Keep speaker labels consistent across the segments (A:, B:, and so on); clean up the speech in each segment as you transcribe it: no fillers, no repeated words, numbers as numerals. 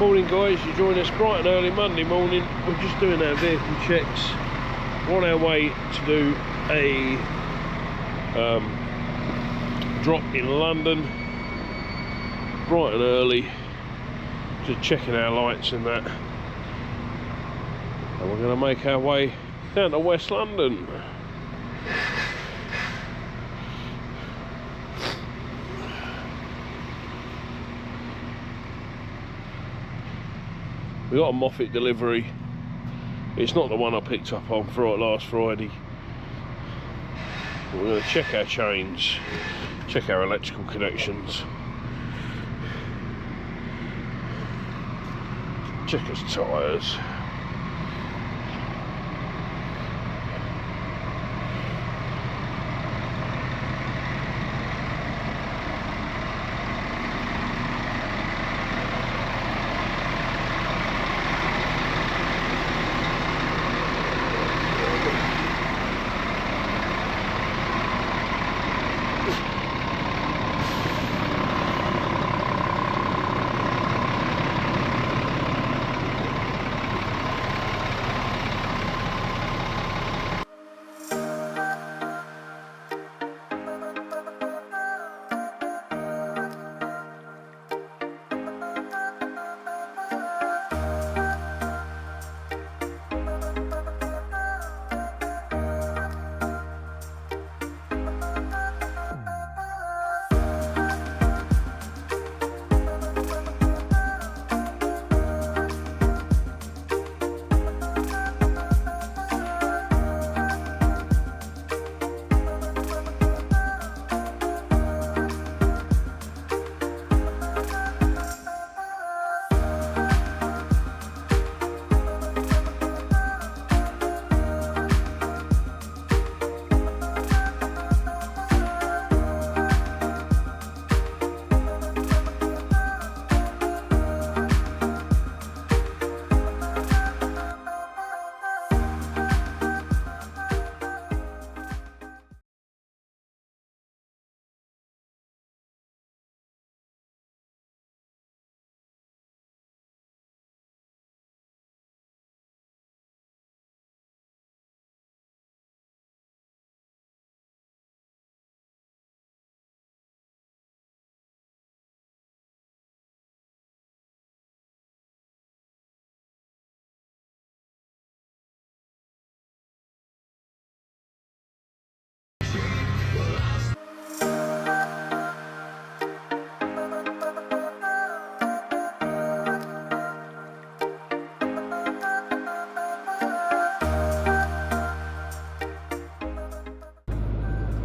A: Morning guys, you join us bright and early Monday morning. We're just doing our vehicle checks. We're on our way to do a drop in London, bright and early, just checking our lights and that, and we're going to make our way down to West London. We got a Moffat delivery. It's not the one I picked up on last Friday. We're going to check our chains, check our electrical connections, check his tyres.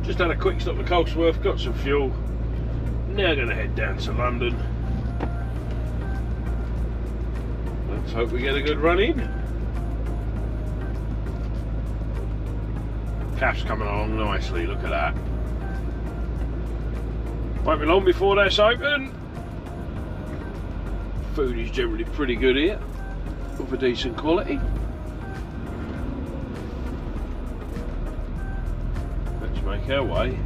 A: Just had a quick stop at Colesworth, got some fuel. Now going to head down to London. Let's hope we get a good run in. Cab's coming along nicely, look at that. Won't be long before that's open. Food is generally pretty good here, of a decent quality. Let's make our way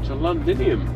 A: to Londinium.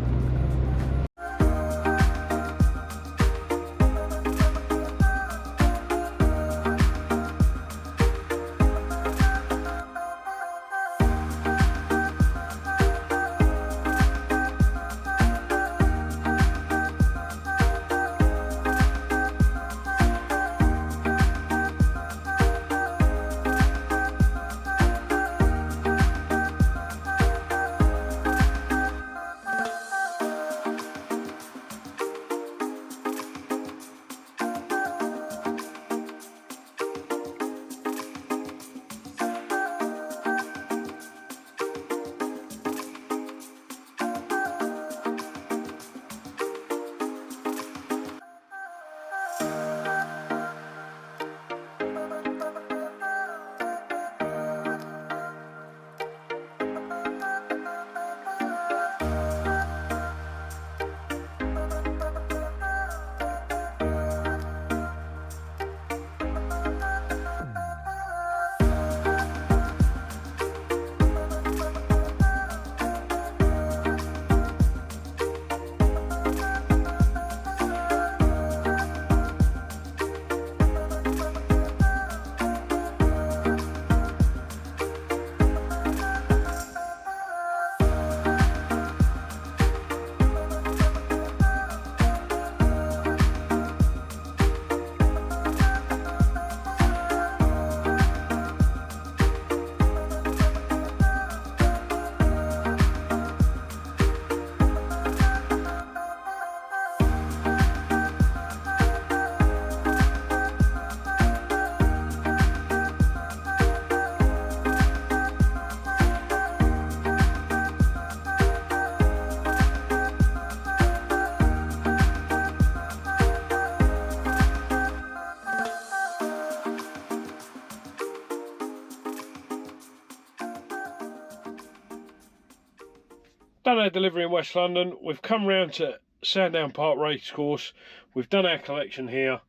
A: done our delivery in West London. We've come round to Sandown Park Racecourse. We've done our collection here.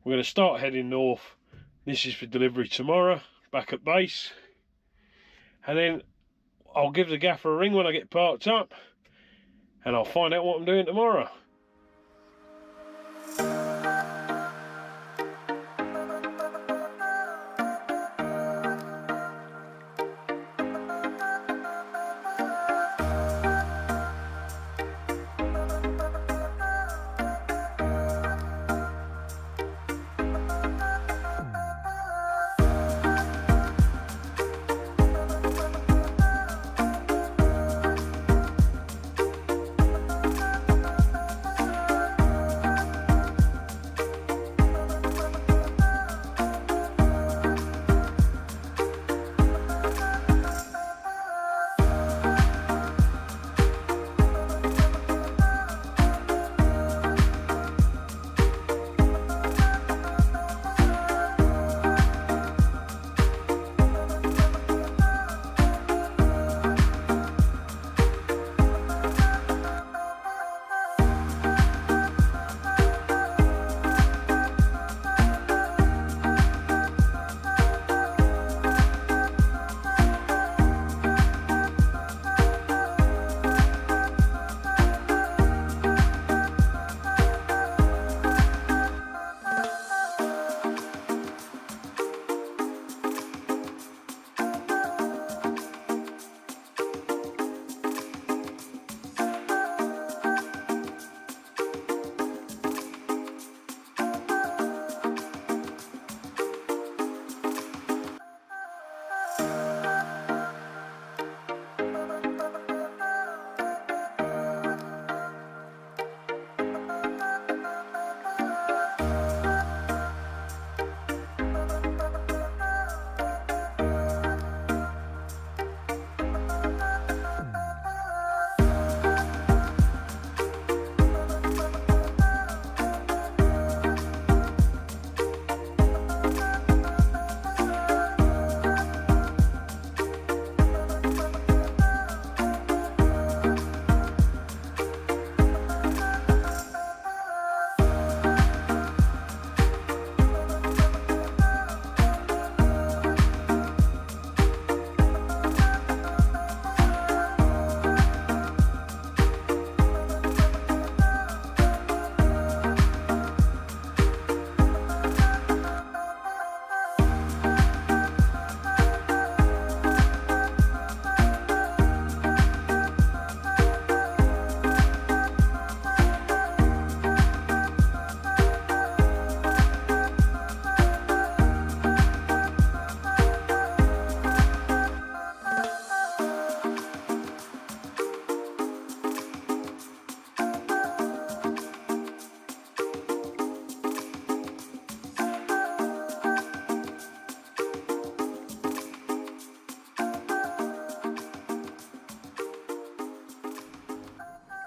A: We're going to start heading north. This is for delivery tomorrow, back at base. And then I'll give the gaffer a ring when I get parked up, and I'll find out what I'm doing tomorrow.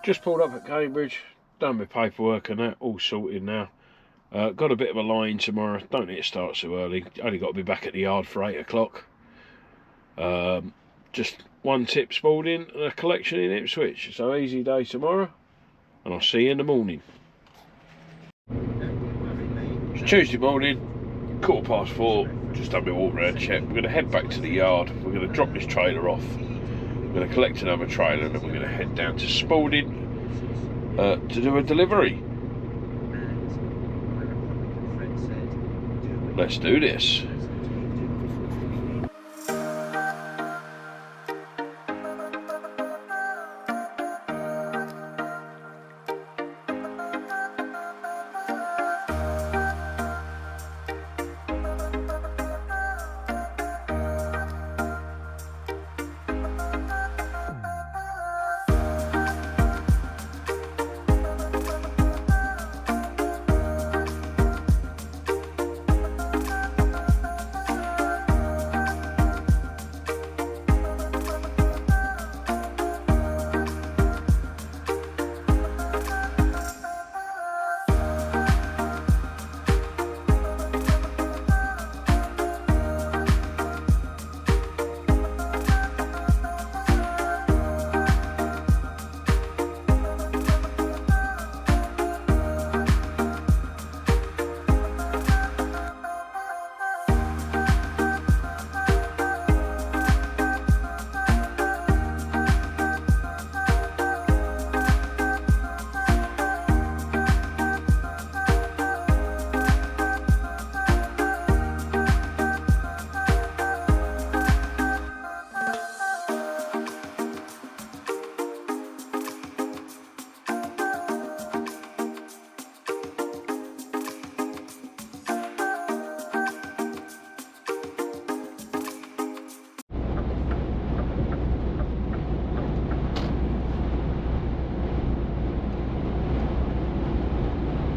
A: Just pulled up at Cambridge, done my paperwork and that, all sorted now. Got a bit of a line tomorrow, don't need to start so early, only got to be back at the yard for 8 o'clock. Just one tip Spalding and a collection in Ipswich, so easy day tomorrow, and I'll see you in the morning. It's Tuesday morning, 4:15, just done my walk round check. We're going to head back to the yard, we're going to drop this trailer off. We're going to collect another trailer and then we're going to head down to Spalding to do a delivery. Let's do this.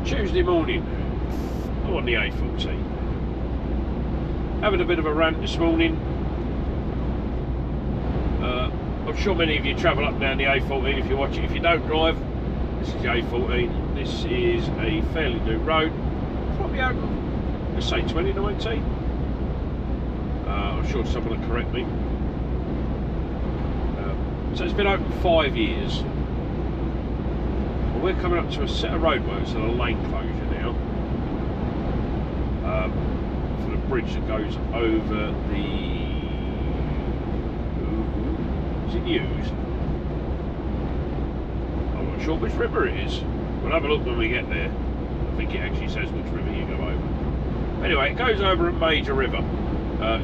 A: Tuesday morning, I'm on the A14. Having a bit of a rant this morning. I'm sure many of you travel up and down the A14 if you watch it. If you don't drive, this is the A14. This is a fairly new road. Probably open, let's say 2019. I'm sure someone will correct me. So it's been open 5 years. Well, we're coming up to a set of roadworks and a lane closure now. For the bridge that goes over the... Is it used? I'm not sure which river it is. We'll have a look when we get there. I think it actually says which river you go over. Anyway, it goes over a major river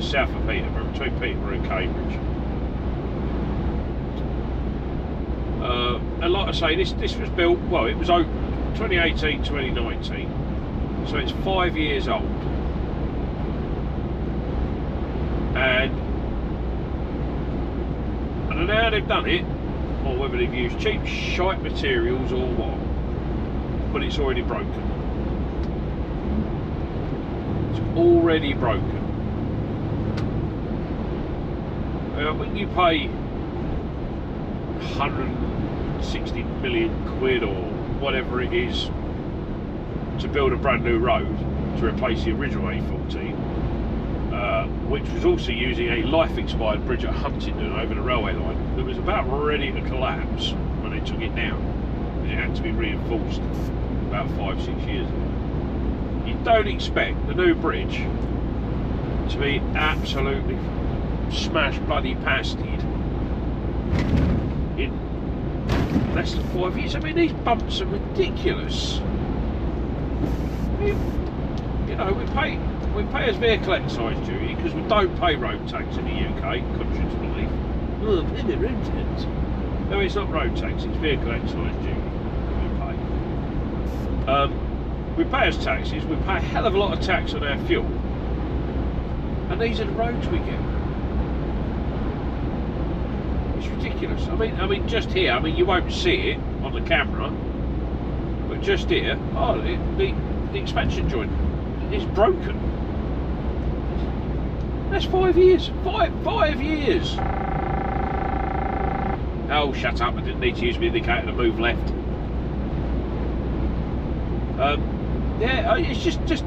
A: south of Peterborough, between Peterborough and Cambridge. And like I say, this was built, well, it was opened 2018, 2019. So it's 5 years old. And I don't know how they've done it, or whether they've used cheap shite materials or what, but it's already broken. It's already broken. When you pay 160 million quid or whatever it is to build a brand new road to replace the original A14, which was also using a life expired bridge at Huntingdon over the railway line that was about ready to collapse when they took it down, because it had to be reinforced about 5-6 years ago. You don't expect the new bridge to be absolutely smash bloody pastied in less than 5 years. I mean, these bumps are ridiculous. You know, we pay as vehicle excise duty because we don't pay road tax in the UK, contrary to belief. Oh, pay the road tax. No, it's not road tax, it's vehicle excise duty that we pay as taxes. We pay a hell of a lot of tax on our fuel, and these are the roads we get. It's ridiculous. I mean, just here. I mean, you won't see it on the camera, but just here, oh, the expansion joint is broken. That's 5 years. Five years. Oh, shut up! I didn't need to use my indicator to move left. Yeah, it's just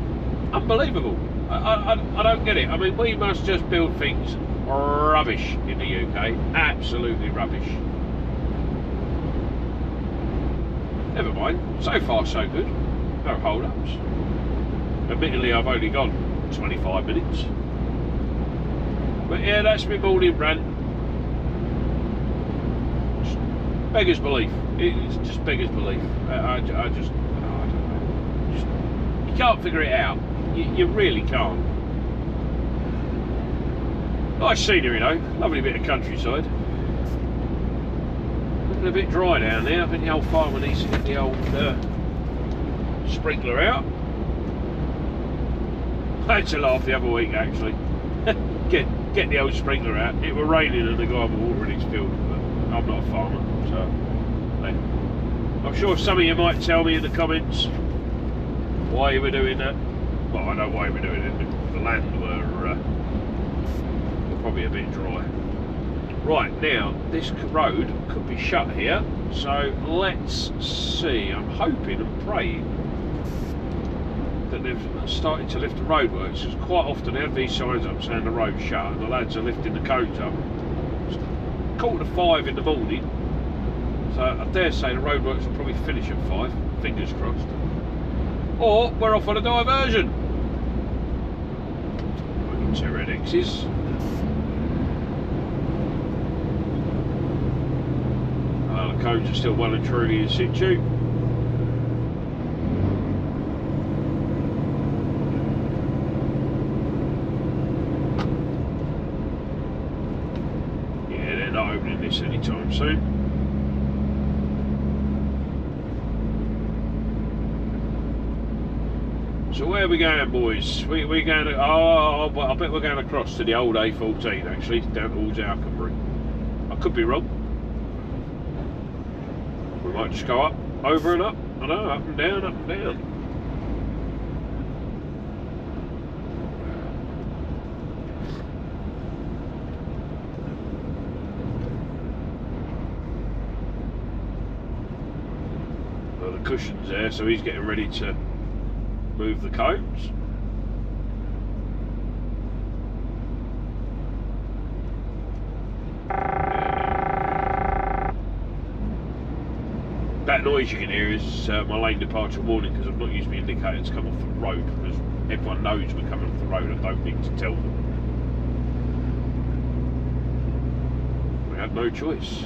A: unbelievable. I don't get it. I mean, we must just build things rubbish in the UK. Absolutely rubbish. Never mind. So far, so good. No hold-ups. Admittedly, I've only gone 25 minutes. But yeah, that's my morning rant. Just beggars belief. It's just beggars belief. I don't know. You can't figure it out. You really can't. Nice scenery though. Lovely bit of countryside. Looking a bit dry down there. I think the old farmer needs to get the old sprinkler out. I had to laugh the other week actually. Get the old sprinkler out. It was raining and the guy was watering his field, but I'm not a farmer, so I'm sure some of you might tell me in the comments why you were doing that. Well, I know why we're doing it. The land were probably a bit dry. Right, now this road could be shut here, so let's see. I'm hoping and praying that they've started to lift the roadworks, because quite often they have these signs up saying the road's shut and the lads are lifting the cones up. It's 4:45 in the morning, so I dare say the roadworks will probably finish at 5, fingers crossed. Or we're off on a diversion. 2 red X's. The cones are still well and truly in situ. Yeah, they're not opening this anytime soon. So where are we going, boys? We're going to, I bet we're going across to the old A14 actually, down towards Canterbury. I could be wrong. We might just go up, over and up, I know, up and down, up and down. cushions there, so he's getting ready to move the combs. That noise you can hear is my lane departure warning, because I've not used my indicator to come off the road, because everyone knows we're coming off the road. I don't need to tell them. We have no choice.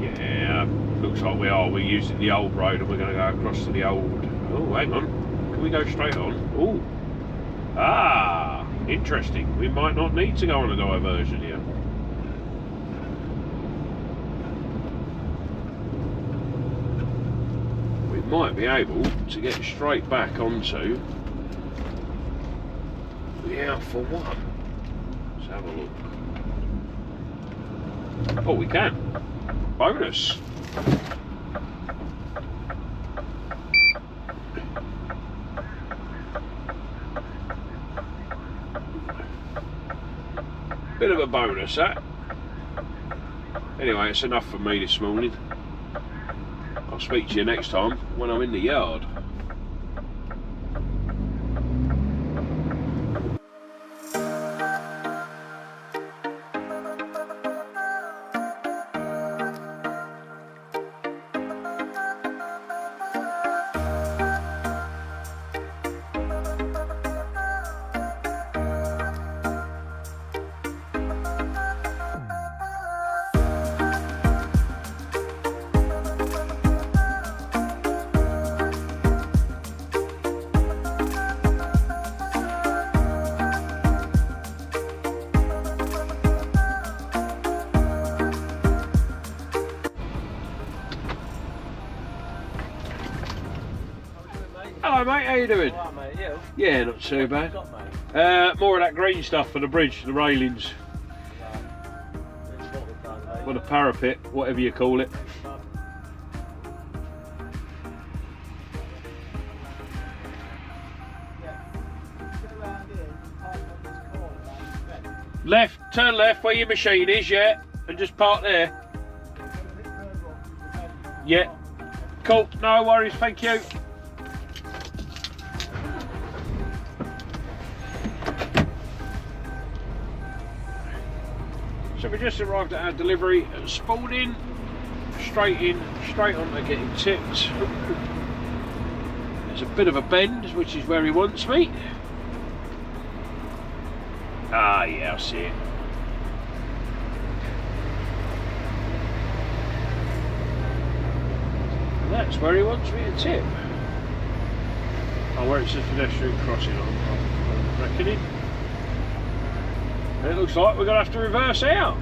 A: Yeah, looks like we are. We're using the old road and we're going to go across to the old... Oh, hang on. Can we go straight on? Oh. Ah, interesting. We might not need to go on a diversion here. We might be able to get straight back onto the A1. Let's have a look. Oh, we can. Bonus. Bit of a bonus, that. Anyway, it's enough for me this morning. I'll speak to you next time when I'm in the yard. Hello mate, how you doing?
B: Alright mate, you?
A: Yeah, not too bad.
B: Got, mate?
A: More of that green stuff for the bridge, the railings, or the parapet, whatever you call it. Left, turn left where your machine is, yeah, and just park there. Yeah, cool, no worries, thank you. So we just arrived at our delivery at Spalding, straight on to getting tipped. There's a bit of a bend, which is where he wants me. Ah, yeah, I see it. And that's where he wants me to tip. Oh, where it's a pedestrian crossing, I'm reckoning. It looks like we're going to have to reverse out.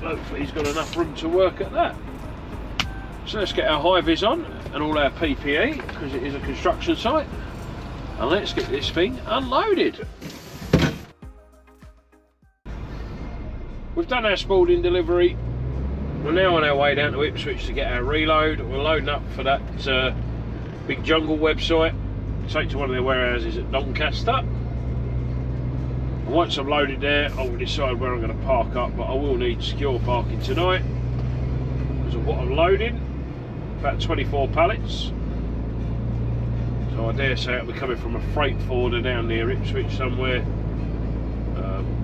A: Hopefully he's got enough room to work at that. So let's get our high vis on and all our PPE, because it is a construction site, and let's get this thing unloaded. We've done our Spalding delivery. We're now on our way down to Ipswich to get our reload. We're loading up for that Big Jungle website. Take to one of their warehouses at Doncaster. And once I'm loaded there, I'll decide where I'm going to park up, but I will need secure parking tonight because of what I'm loading. About 24 pallets. So I dare say it'll be coming from a freight forwarder down near Ipswich somewhere.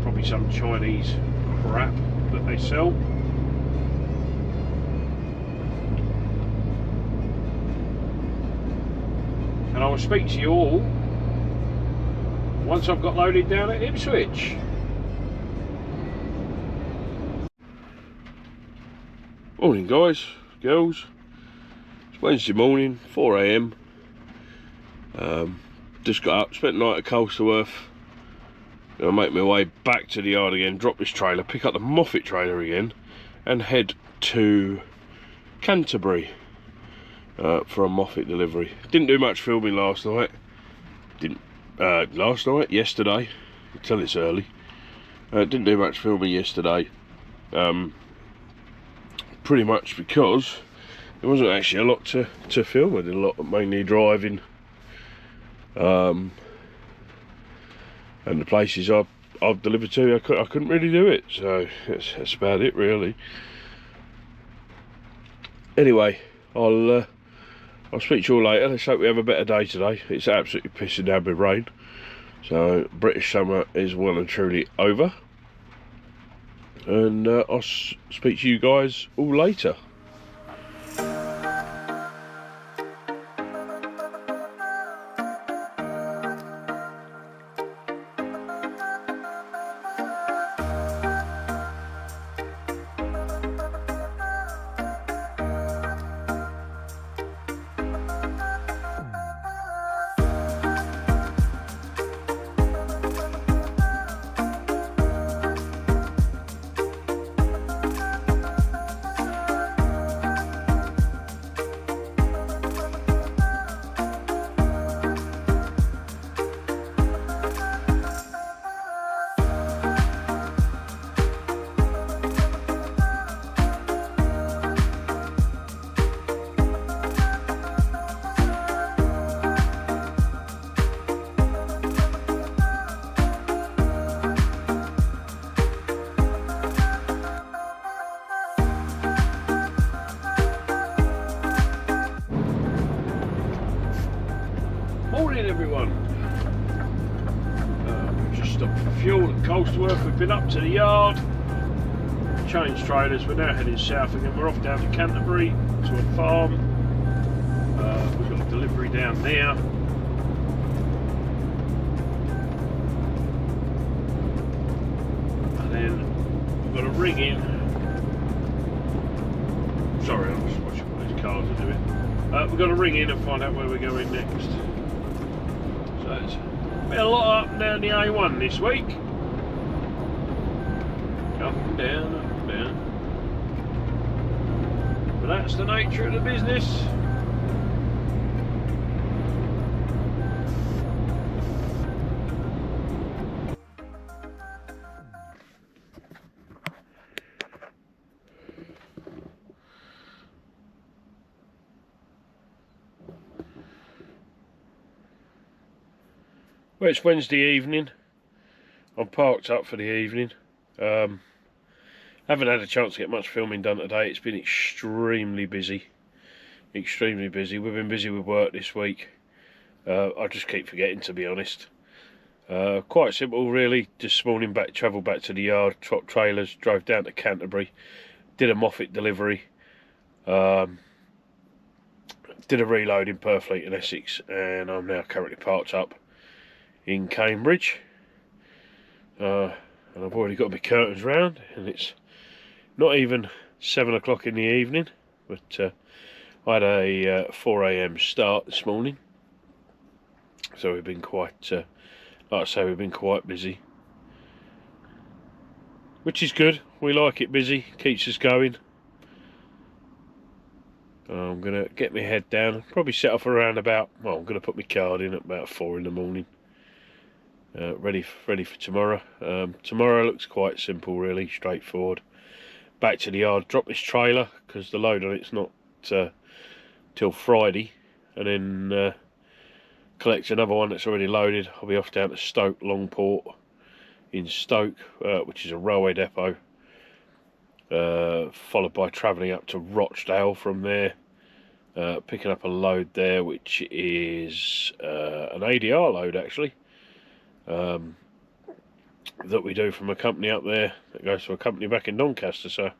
A: Probably some Chinese crap that they sell. And I will speak to you all once I've got loaded down at Ipswich. Morning guys, girls. It's Wednesday morning, 4 AM. Just got up, spent the night at Colsterworth. Gonna make my way back to the yard again, drop this trailer, pick up the Moffat trailer again, and head to Canterbury for a Moffat delivery. Didn't do much filming last night. Yesterday. Until it's early. Didn't do much filming yesterday. pretty much because there wasn't actually a lot to film. I did a lot of mainly driving, and the places I've delivered to, I couldn't really do it. So that's about it, really. Anyway, I'll speak to you all later. Let's hope we have a better day today. It's absolutely pissing down with rain, so British summer is well and truly over. And I'll speak to you guys all later. Morning everyone. We've just stopped for fuel at Colesworth. We've been up to the yard, changed trailers. We're now heading south again. We're off down to Canterbury to a farm. We've got a delivery down there. And then we've got a ring in. Sorry, I'm just watching what these cars are doing. We've got to ring in and find out where we're going next. So it's been a lot up and down the A1 this week. Up and down, up and down. But that's the nature of the business. Well, it's Wednesday evening. I'm parked up for the evening. Haven't had a chance to get much filming done today. It's been extremely busy. Extremely busy. We've been busy with work this week. I just keep forgetting, to be honest. Quite simple, really. This morning, travelled back to the yard, truck trailers, drove down to Canterbury, did a Moffat delivery, did a reload in Purfleet in Essex, and I'm now currently parked up in Cambridge, and I've already got my curtains round, and it's not even 7 o'clock in the evening, but I had a 4 AM start this morning, so we've been quite, like I say, we've been quite busy, which is good. We like it busy, keeps us going. I'm going to get my head down, probably set off around about, well, I'm going to put my card in at about 4 in the morning. Ready for tomorrow. Tomorrow looks quite simple, really, straightforward. Back to the yard, drop this trailer, because the load on it's not till Friday, and then collect another one that's already loaded. I'll be off down to Stoke Longport in Stoke, which is a railway depot, followed by travelling up to Rochdale from there, picking up a load there, which is an ADR load, actually. That we do from a company up there that goes to a company back in Doncaster. So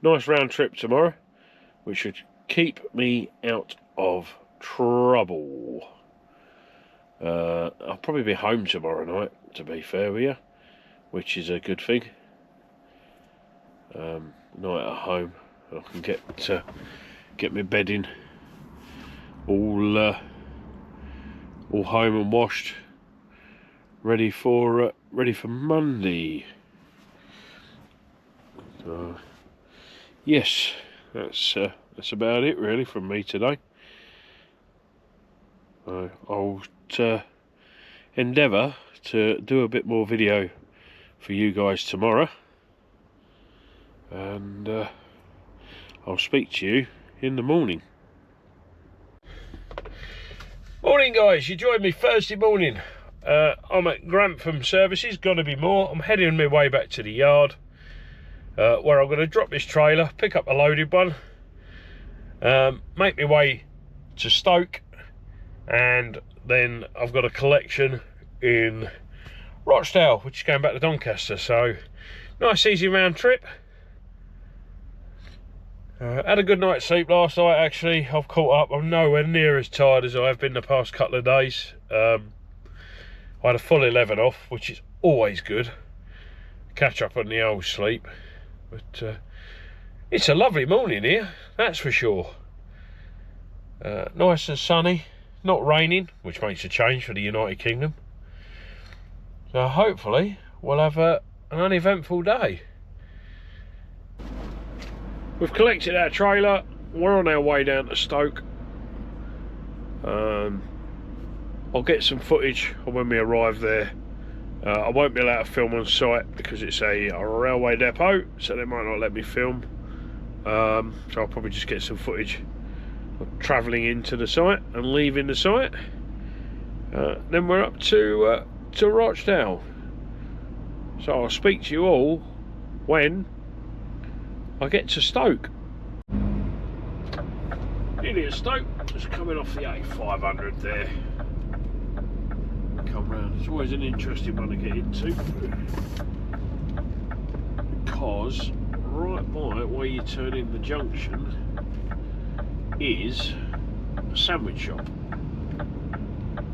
A: nice round trip tomorrow, which should keep me out of trouble. I'll probably be home tomorrow night, to be fair with you, which is a good thing. Night at home, I can get my bedding all home and washed, ready for Monday. Yes, that's about it really from me today. I'll endeavour to do a bit more video for you guys tomorrow, and I'll speak to you in the morning. Morning guys, you joined me Thursday morning. I'm at Grantham Services, gotta be more. I'm heading my way back to the yard where I'm going to drop this trailer, pick up a loaded one, make my way to Stoke, and then I've got a collection in Rochdale, which is going back to Doncaster. So nice easy round trip. Had a good night's sleep last night actually. I've caught up. I'm nowhere near as tired as I have been the past couple of days. I had a full 11 off, which is always good. Catch up on the old sleep. But it's a lovely morning here, that's for sure. Nice and sunny, not raining, which makes a change for the United Kingdom. So hopefully we'll have an uneventful day. We've collected our trailer, we're on our way down to Stoke. I'll get some footage when we arrive there. I won't be allowed to film on site because it's a railway depot, so they might not let me film. So I'll probably just get some footage of travelling into the site and leaving the site. Then we're up to Rochdale. So I'll speak to you all when I get to Stoke. Nearly at Stoke, just coming off the A500 there. Come round, it's always an interesting one to get into because right by where you turn in the junction is a sandwich shop,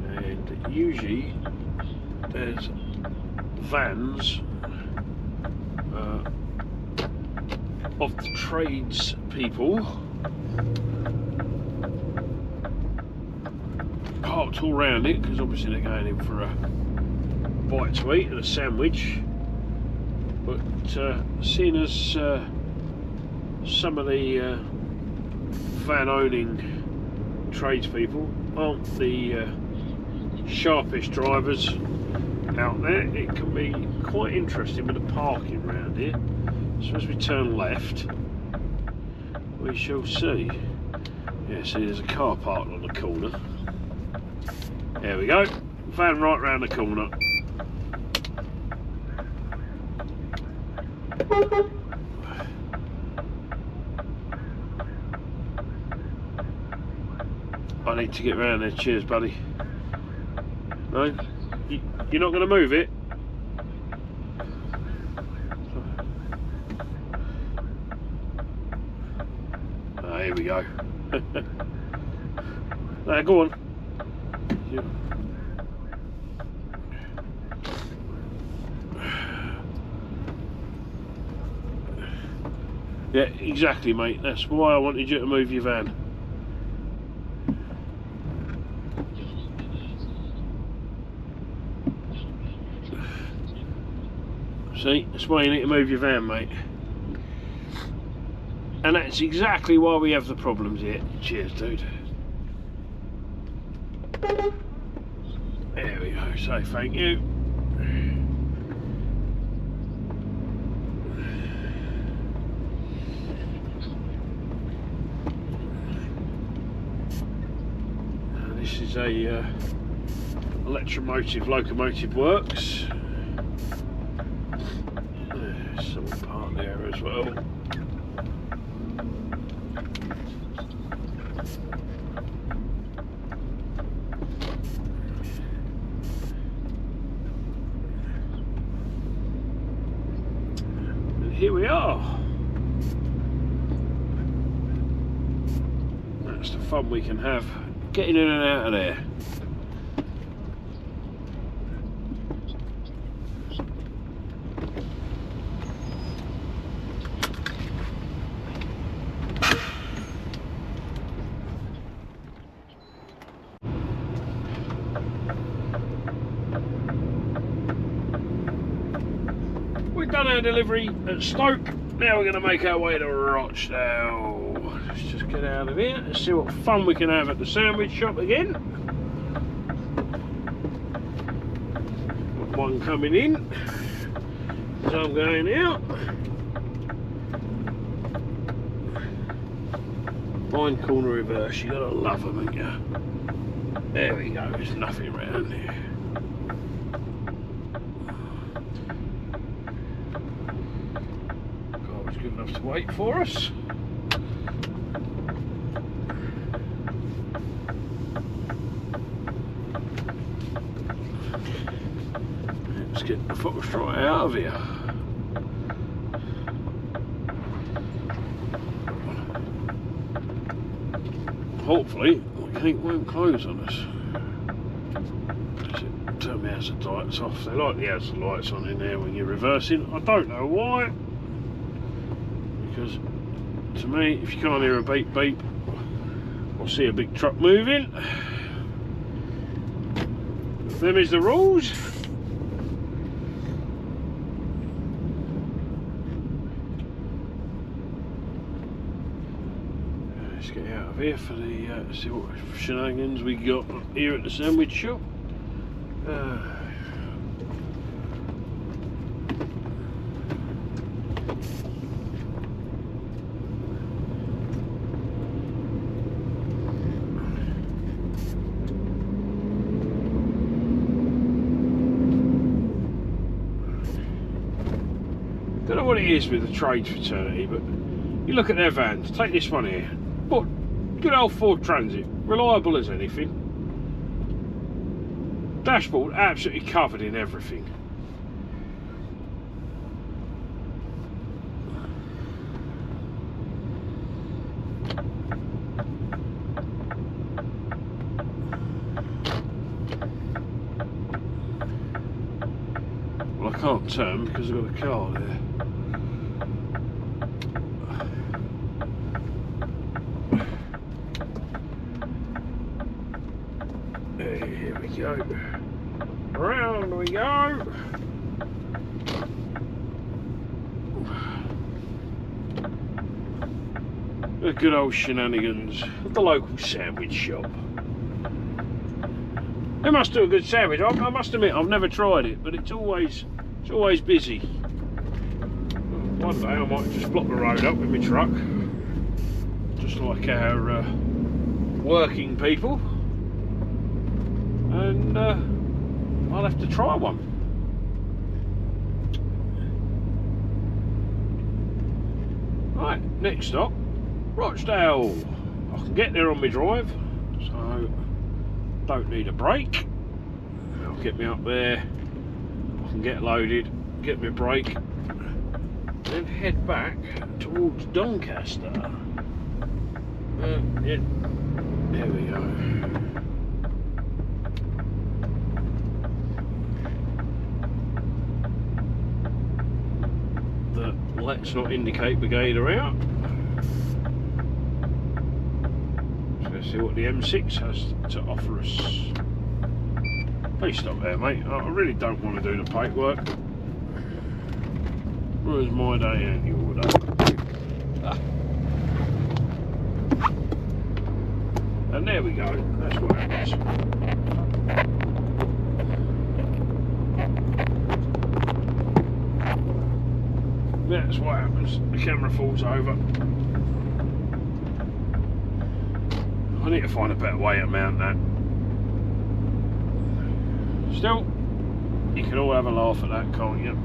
A: and usually there's vans of the trades people parked all round it, because obviously they're going in for a bite to eat and a sandwich. But seeing as some of the van owning tradespeople aren't the sharpest drivers out there, it can be quite interesting with the parking around here. So as we turn left, we shall see. Yeah, see there's a car parked on the corner. There we go, van right round the corner. I need to get round there, cheers buddy. No? You're not going to move it? Oh, here we go. Now go on. Yeah, exactly mate, that's why I wanted you to move your van. See, that's why you need to move your van mate. And that's exactly why we have the problems here. Cheers dude. There we go, say thank you. This is a locomotive works. There's some part there as well. And here we are. That's the fun we can have getting in and out of there. We've done our delivery at Stoke. Now we're going to make our way to Rochdale. Let's just get out of here and see what fun we can have at the sandwich shop again. Got one coming in, so I'm going out. Hind corner reverse, you gotta love them, haven't you? There we go, there's nothing around here. Car was good enough to wait for us. Let's get the focus right out of here. Hopefully the heat won't close on us. Turn the hazard lights off. They like the hazard lights on in there when you're reversing. I don't know why. Because to me, if you can't hear a beep beep or see a big truck moving, them is the rules. Let's get out of here for the see what shenanigans we got here at the sandwich shop. Don't know what it is with the trades fraternity, but you look at their vans. Take this one here. What? Good old Ford Transit, reliable as anything. Dashboard absolutely covered in everything. Well, I can't turn because I've got a car there. Here we go. Around we go. The good old shenanigans of the local sandwich shop. They must do a good sandwich. I must admit, I've never tried it, but it's always busy. One day I might just block the road up with my truck, just like our working people. And I'll have to try one. Right, next stop, Rochdale. I can get there on my drive, so don't need a break. That'll get me up there. I can get loaded, get my break, then head back towards Doncaster. Yeah, there we go. Let's not indicate brigade are out. So let's see what the M6 has to offer us. Please stop there, mate. I really don't want to do the paintwork. Where's my day and your day? And there we go. That's what happens. That's what happens, the camera falls over. I need to find a better way to mount that. Still, you can all have a laugh at that, can't you?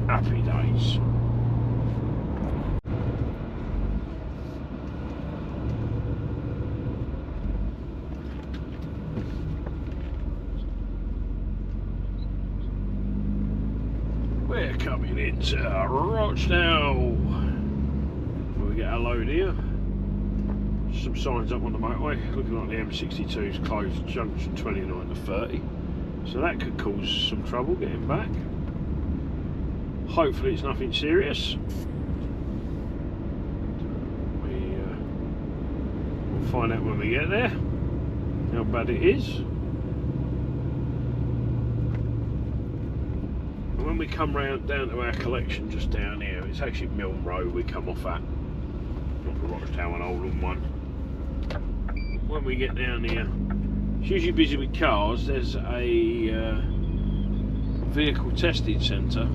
A: Happy days. We're coming into Rochdale. We get our load here. Some signs up on the motorway looking like the M62 is closed junction 29 to 30. So that could cause some trouble getting back. Hopefully it's nothing serious. We'll find out when we get there how bad it is. When we come round down to our collection just down here, it's actually Milne Road we come off at, not the Rochdale and Oldham one. When we get down here, it's usually busy with cars. There's a vehicle testing centre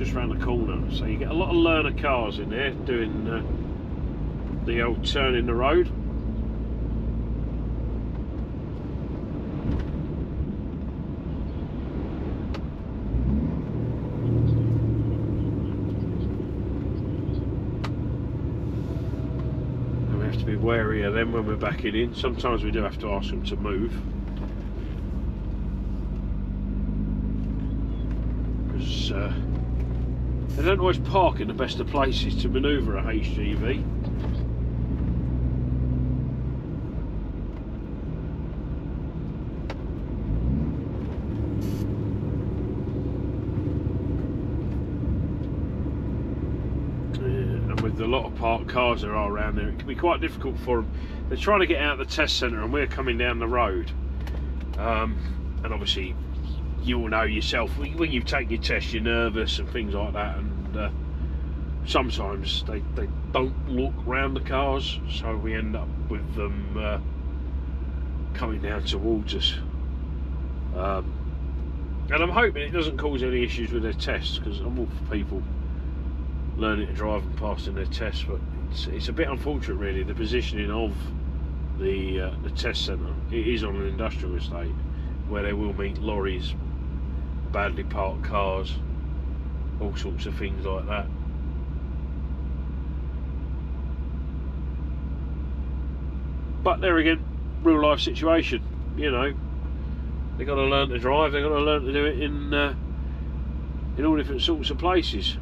A: just round the corner. So you get a lot of learner cars in there doing the old turn in the road. And we have to be wary of them when we're backing in. Sometimes we do have to ask them to move. They don't always park in the best of places to manoeuvre a HGV. And with the lot of parked cars there are around there, it can be quite difficult for them. They're trying to get out of the test centre and we're coming down the road. And obviously you will know yourself, when you take your test you're nervous and things like that, and sometimes they don't look round the cars, so we end up with them coming down towards us. And I'm hoping it doesn't cause any issues with their tests, because I'm all for people learning to drive and passing their tests, but it's a bit unfortunate really, the positioning of the test centre. It is on an industrial estate where they will meet lorries, badly parked cars, all sorts of things like that. But there again, real life situation, you know, they've got to learn to drive, they've got to learn to do it in all different sorts of places.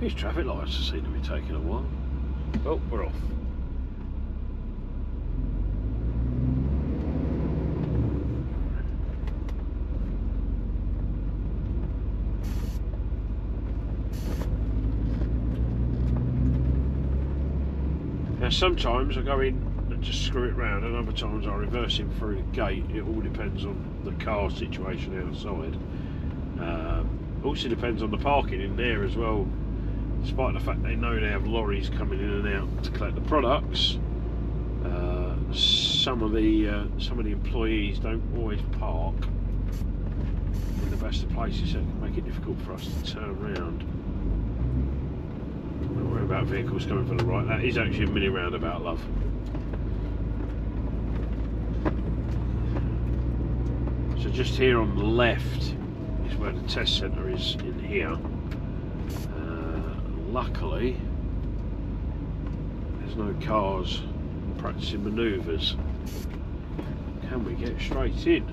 A: These traffic lights seem to be taking a while. Oh, we're off. Now sometimes I go in and just screw it round, and other times I reverse him through the gate. It all depends on the car situation outside. Also depends on the parking in there as well. Despite the fact they know they have lorries coming in and out to collect the products, some of the employees don't always park in the best of places, so it can make it difficult for us to turn around. Don't worry about vehicles coming from the right. That is actually a mini roundabout, love. So just here on the left is where the test centre is, in here. Luckily, there's no cars practicing manoeuvres. Can we get straight in?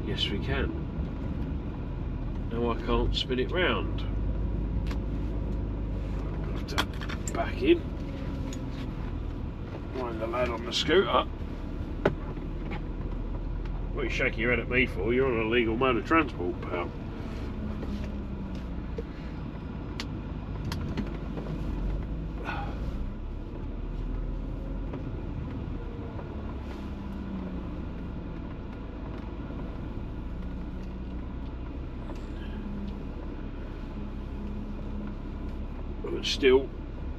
A: Yes, we can. No, I can't spin it round. I'll have to back in. Find the lad on the scooter. What are you shaking your head at me for? You're on a legal mode of transport, pal. But still,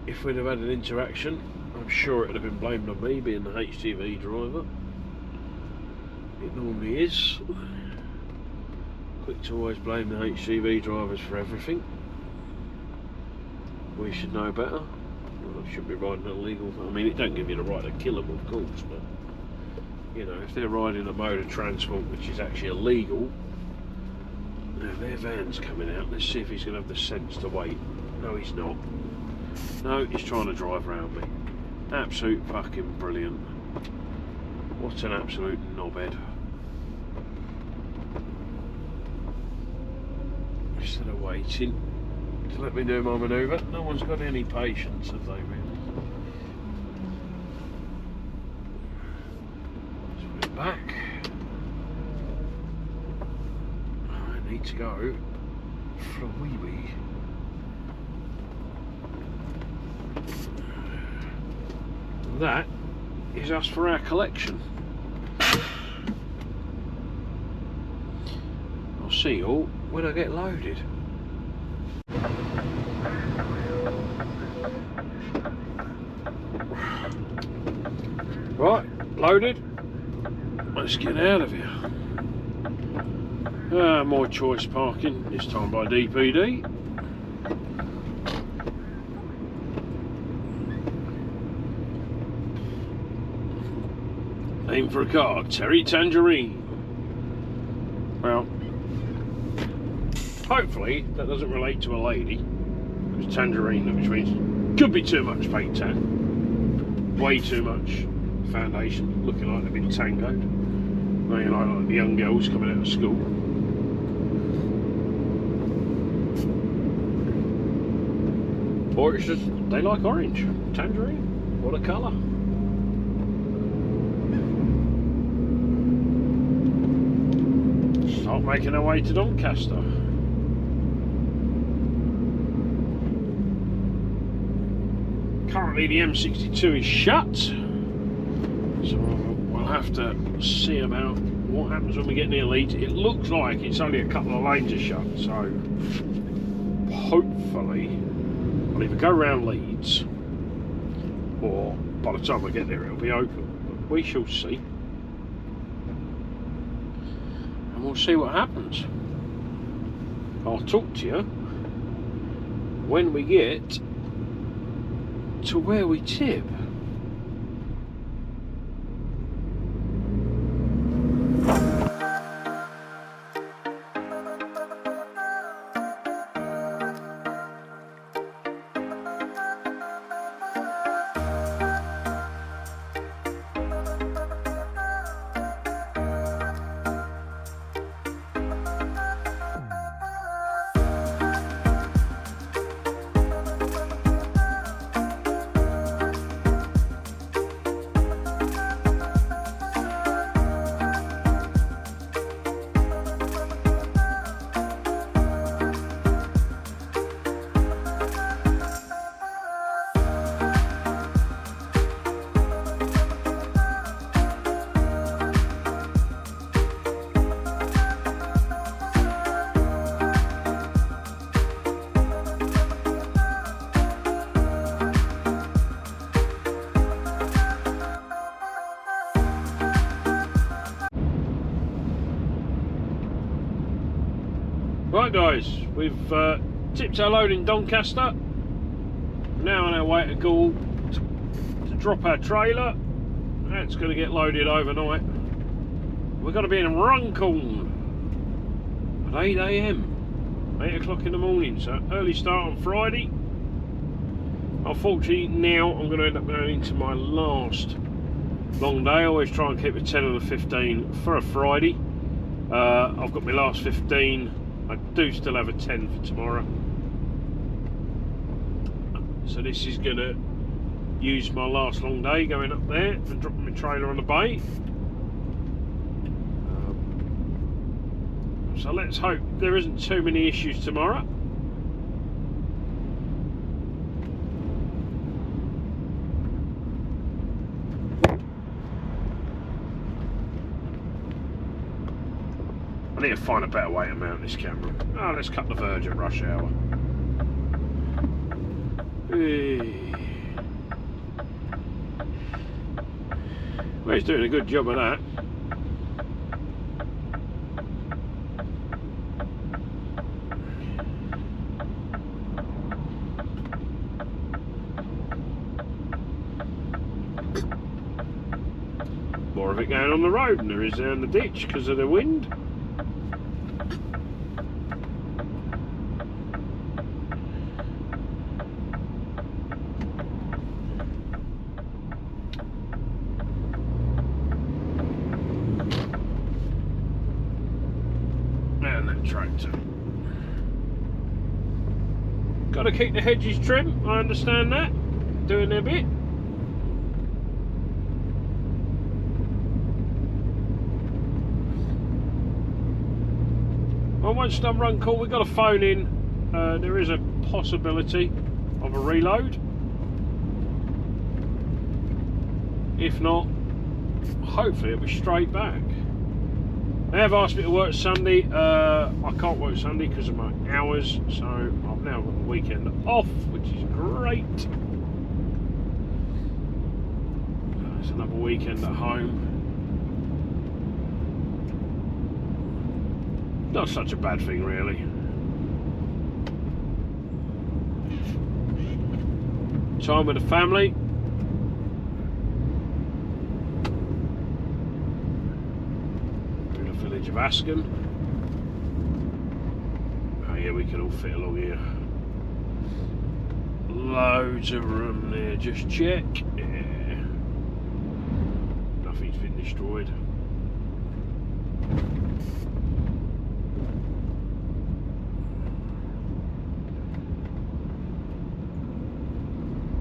A: if we'd have had an interaction, I'm sure it'd have been blamed on me being the HGV driver. It normally is. Quick to always blame the HGV drivers for everything. We should know better. Well, I should be riding illegal. I mean, it don't give you the right to kill them, of course, but you know, if they're riding a mode of transport which is actually illegal. Now their van's coming out. Let's see if he's going to have the sense to wait. No, he's not. No, he's trying to drive around me. Absolute fucking brilliant. What an absolute knobhead. Instead of waiting to let me do my manoeuvre, no one's got any patience, have they really? Let's put it back. I need to go for a wee-wee. That is us for our collection. I'll see you all when I get loaded. Right, loaded. get out of here. More choice parking, this time by DPD. Aim for a car, Terry Tangerine. Well, hopefully that doesn't relate to a lady, because tangerine, which means could be too much paint tan, way too much foundation, looking like they've been tangoed. Maybe like the young girls coming out of school. Or it's just they like orange, tangerine, what a colour. Start making our way to Doncaster. Currently the M62 is shut, so we'll have to see about what happens when we get near Leeds. It looks like it's only a couple of lanes are shut, so hopefully I'll either go around Leeds or by the time I get there it'll be open, but we shall see. And we'll see what happens. I'll talk to you when we get to where we tip. Right guys, we've tipped our load in Doncaster. Now on our way to Gaul to drop our trailer. That's going to get loaded overnight. We're going to be in Runcorn at 8 AM, 8 o'clock in the morning, so early start on Friday. Unfortunately now I'm going to end up going into my last long day. I always try and keep a 10 and a 15 for a Friday. I've got my last 15. I do still have a 10 for tomorrow. So this is going to use my last long day going up there and dropping my trailer on the bay. So let's hope there isn't too many issues tomorrow. I need to find a better way to mount this camera. Oh, let's cut the verge at rush hour. Well, he's doing a good job of that. More of it going on the road than there is down the ditch because of the wind. Tractor. Got to keep the hedges trim, I understand that. Doing their bit. Well, once done run call, we've got a phone in. There is a possibility of a reload. If not, hopefully it'll be straight back. They have asked me to work Sunday. I can't work Sunday because of my hours, so I've now got the weekend off, which is great. It's another weekend at home. Not such a bad thing, really. Time with the family. In the village of Ascot. Oh yeah, we can all fit along here. Loads of room there, just check. Yeah. Nothing's been destroyed.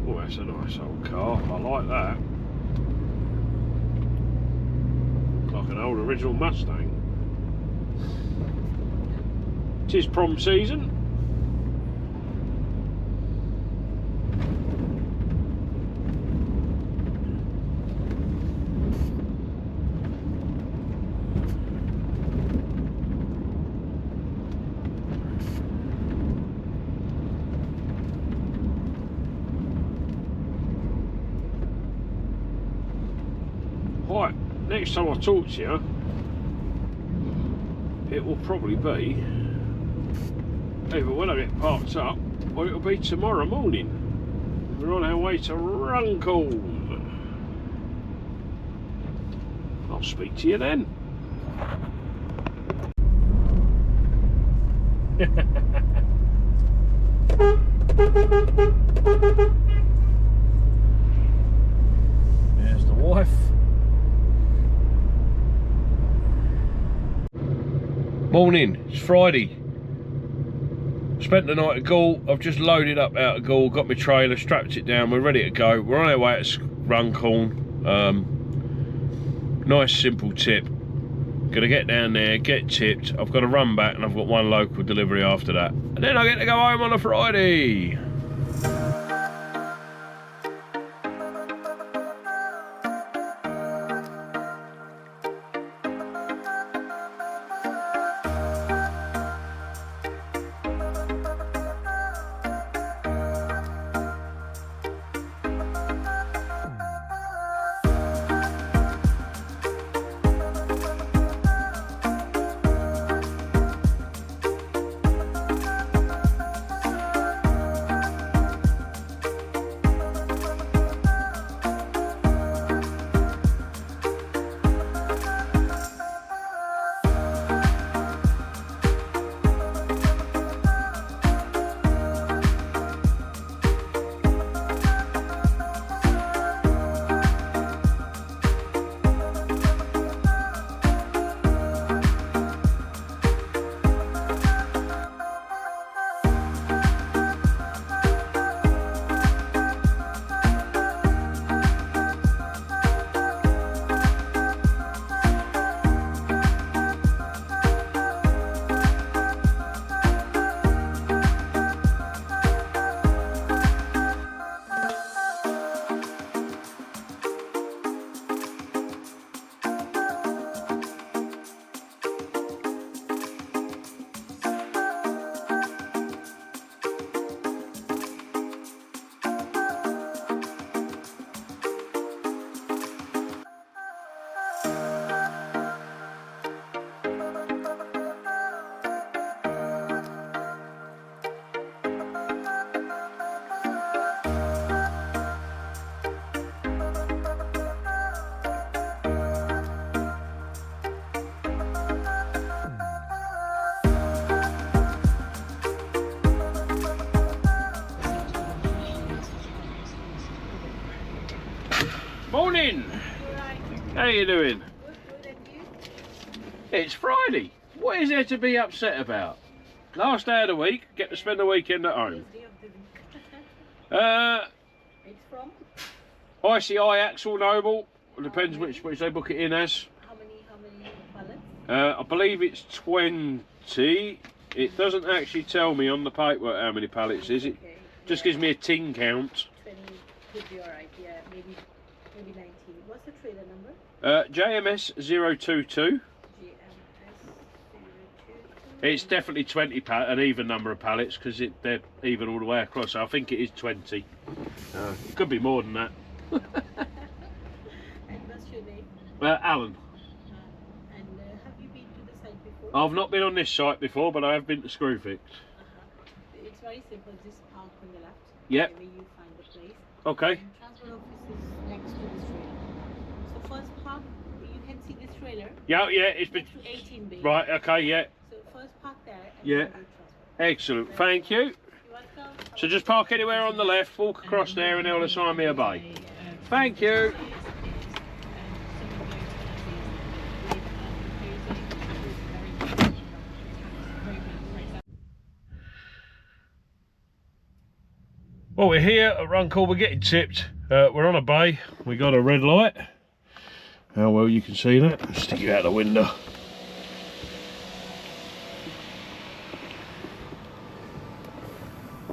A: Oh, that's a nice old car. I like that. Like an old original Mustang. It is prom season. Right, next time I talk to you, it will probably be either when I get parked up, or it'll be tomorrow morning. We're on our way to Runcorn. I'll speak to you then. There's the wife. Morning, it's Friday. Spent the night at Gaul. I've just loaded up out of Gaul, got my trailer, strapped it down, we're ready to go. We're on our way to Runcorn. Nice simple tip. Gonna get down there, get tipped. I've got to run back and I've got one local delivery after that. And then I get to go home on a Friday. Morning! How you doing?
B: Good, and you?
A: It's Friday. What is there to be upset about? Last day of the week, get to spend the weekend at home.
B: Day of the week. It's from?
A: ICI Axel Noble. It depends which they book it in as.
B: How many pallets?
A: I believe it's 20. It doesn't actually tell me on the paperwork how many pallets is it.
B: Okay.
A: Just gives me a tin count.
B: 20 could be alright, yeah. Maybe 19. What's the trailer number?
A: JMS 022.
B: GMS 022.
A: It's definitely 20 an even number of pallets because they're even all the way across. So I think it is 20. It could be more than that.
B: And what's your name?
A: Alan.
B: And have you been to the site before?
A: I've not been on this site before, but I have been to Screwfix.
B: It's very simple. Just park on the left.
A: Yep.
B: Maybe you find the place.
A: Okay.
B: And transport office is next to this trailer. So first park, you can see this trailer.
A: Yeah, it's been...
B: Next to 18B.
A: Right, okay, yeah.
B: So first park there. And
A: Yeah.
B: then do transport.
A: Excellent, thank you.
B: You're welcome.
A: So just park anywhere on the left, walk across there and they'll assign me a bay. Thank you. Well, we're here at Runcorn, we're getting tipped. We're on a bay, we got a red light. How well you can see that. I'll stick you out the window.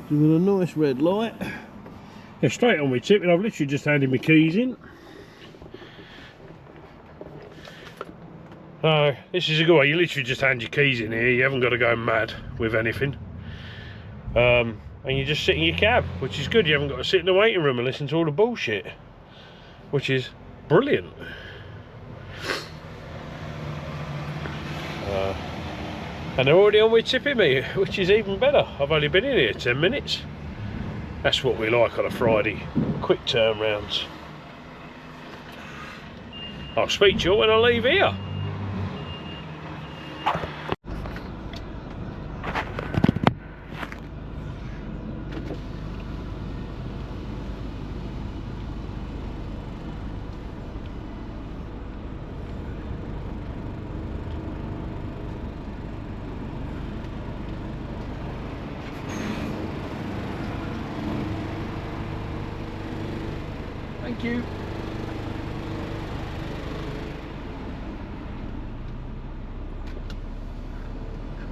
A: So with a nice red light. Yeah, straight on with tipping. I've literally just handed my keys in. This is a good way. You literally just hand your keys in here. You haven't got to go mad with anything. And you just sit in your cab, which is good. You haven't got to sit in the waiting room and listen to all the bullshit, which is brilliant. And they're already on with tipping me, which is even better. I've only been in here 10 minutes. That's what we like on a Friday. Quick turnarounds. I'll speak to you when I leave here. Thank you.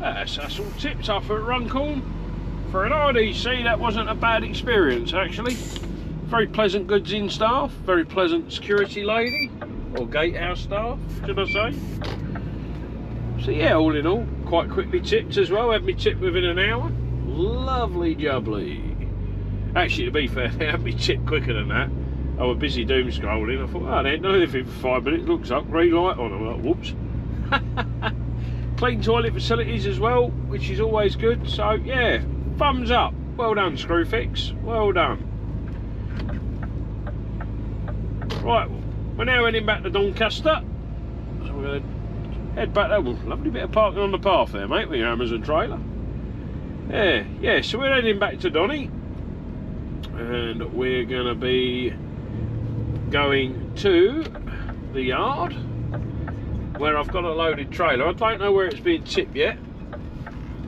A: That's all tipped up at Runcorn. For an RDC, that wasn't a bad experience actually. Very pleasant goods in staff, very pleasant security lady, or gatehouse staff, should I say. So yeah, all in all, quite quickly tipped as well. Had me tipped within an hour. Lovely jubbly. Actually, to be fair, they had me tipped quicker than that. I was busy doom scrolling. I thought, oh, they ain't done anything for 5 minutes. Looks up, green light on. I'm like, whoops. Clean toilet facilities as well, which is always good. So yeah, thumbs up. Well done, Screwfix. Well done. Right, we're now heading back to Doncaster. So we're going to head back there. Well, lovely bit of parking on the path there, mate, with your Amazon trailer. Yeah. So we're heading back to Donny, and we're going to be going to the yard where I've got a loaded trailer. I don't know where it's being tipped yet,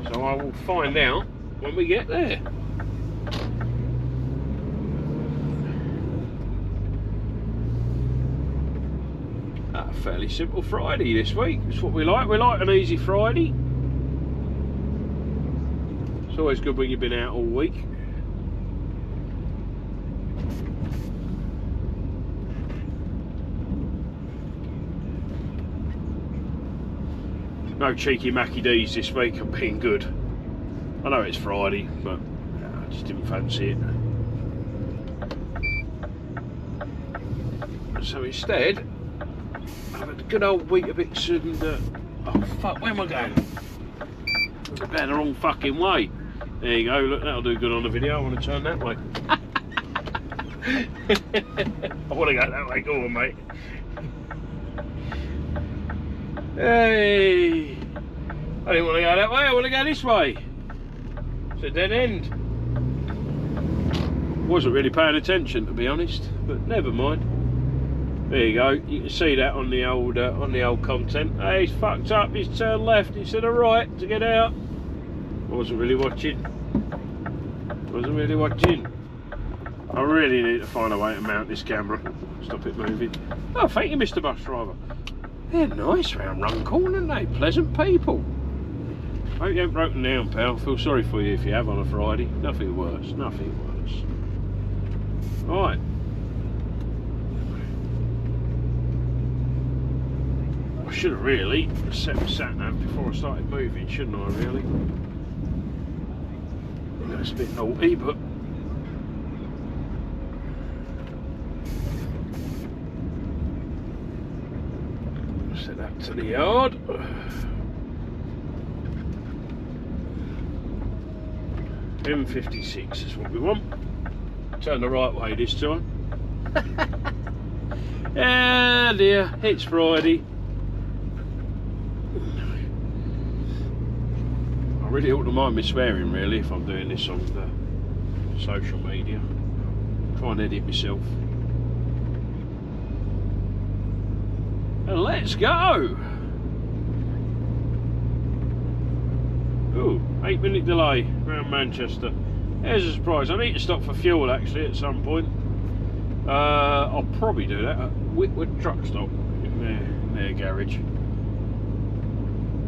A: so I will find out when we get there. A fairly simple Friday this week. It's what we like. We like an easy Friday. It's always good when you've been out all week. No cheeky Mackie D's this week. I'm being good. I know it's Friday, but I just didn't fancy it. So instead, I've had a good old Weetabix and oh fuck, where am I going? I'm going the wrong fucking way. There you go. Look, that'll do good on the video. I want to turn that way. I want to go that way. Go on, mate. Hey, I didn't want to go that way, I want to go this way. It's a dead end. Wasn't really paying attention, to be honest, but never mind. There you go, you can see that on the old content. Hey, he's fucked up, he's turned left instead of right to get out. Wasn't really watching. I really need to find a way to mount this camera. Stop it moving. Oh, thank you, Mr. Bus Driver. They're nice round Runcorn, aren't they? Pleasant people. Hope you haven't broken down, pal. Feel sorry for you if you have on a Friday. Nothing worse, nothing worse. Right. I should have really set my sat-nav before I started moving, shouldn't I, really? I know it's a bit naughty, but... set that to the yard. M56 is what we want. Turn the right way this time. Ah dear, it's Friday. I really ought to mind me swearing really if I'm doing this on social media. Try and edit myself. And let's go! Ooh, 8-minute delay around Manchester. There's a surprise. I need to stop for fuel actually at some point. I'll probably do that at Whitwood truck stop in their garage.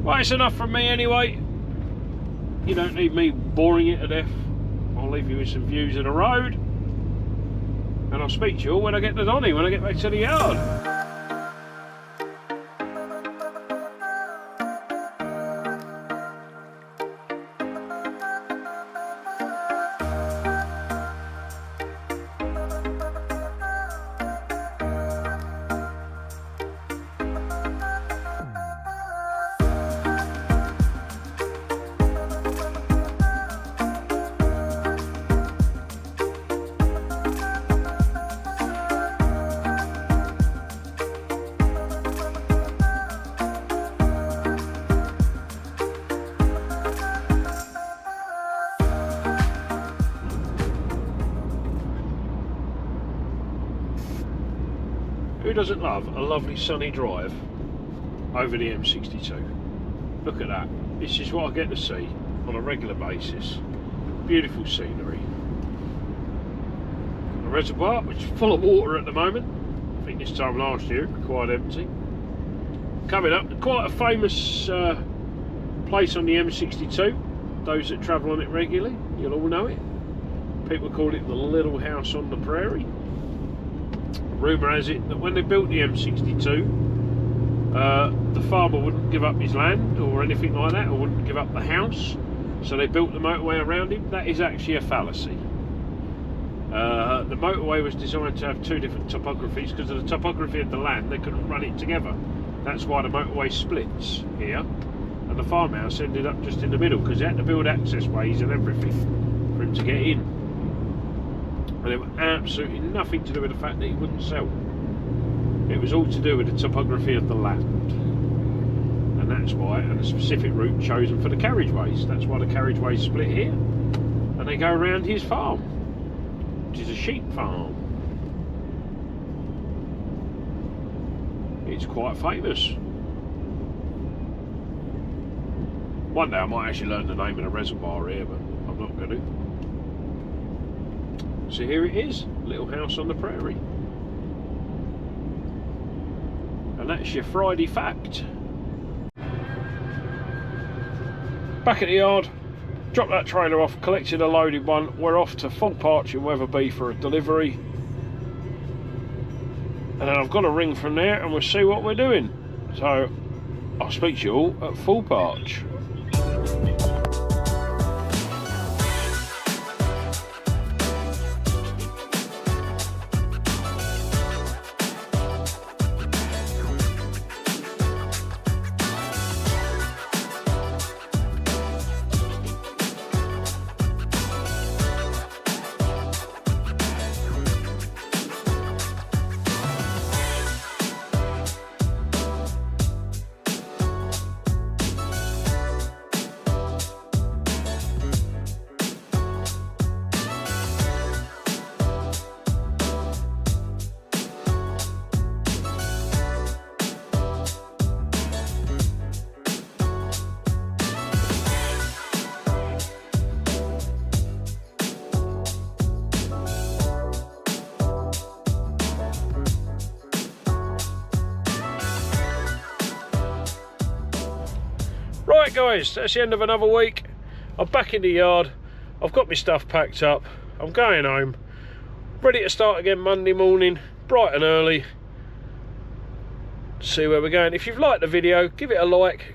A: Well, it's enough from me anyway. You don't need me boring it to death. I'll leave you with some views of the road. And I'll speak to you all when I get to Donny, when I get back to the yard. Who doesn't love a lovely sunny drive over the M62? Look at that. This is what I get to see on a regular basis. Beautiful scenery. A reservoir which is full of water at the moment. I think this time last year it was quite empty. Coming up, quite a famous place on the M62. Those that travel on it regularly, you'll all know it. People call it the Little House on the Prairie. Rumour has it that when they built the M62, the farmer wouldn't give up his land or anything like that, or wouldn't give up the house, so they built the motorway around him. That is actually a fallacy. The motorway was designed to have two different topographies. Because of the topography of the land, they couldn't run it together. That's why the motorway splits here, and the farmhouse ended up just in the middle, because they had to build access ways and everything for him to get in. And it was absolutely nothing to do with the fact that he wouldn't sell. It was all to do with the topography of the land. And that's why, and a specific route chosen for the carriageways. That's why the carriageways split here. And they go around his farm, which is a sheep farm. It's quite famous. One day I might actually learn the name of the reservoir here, but I'm not going to. So here it is, Little House on the Prairie. And that's your Friday fact. Back at the yard, dropped that trailer off, collected a loaded one. We're off to Falparch in Wetherby for a delivery. And then I've got a ring from there and we'll see what we're doing. So I'll speak to you all at Falparch. Right guys, that's the end of another week. I'm back in the yard. I've got my stuff packed up. I'm going home. Ready to start again Monday morning, bright and early. See where we're going. If you've liked the video, give it a like.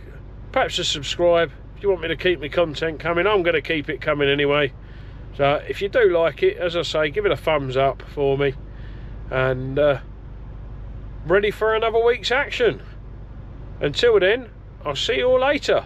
A: Perhaps a subscribe. If you want me to keep my content coming, I'm going to keep it coming anyway. So if you do like it, as I say, give it a thumbs up for me. And ready for another week's action. Until then, I'll see you all later.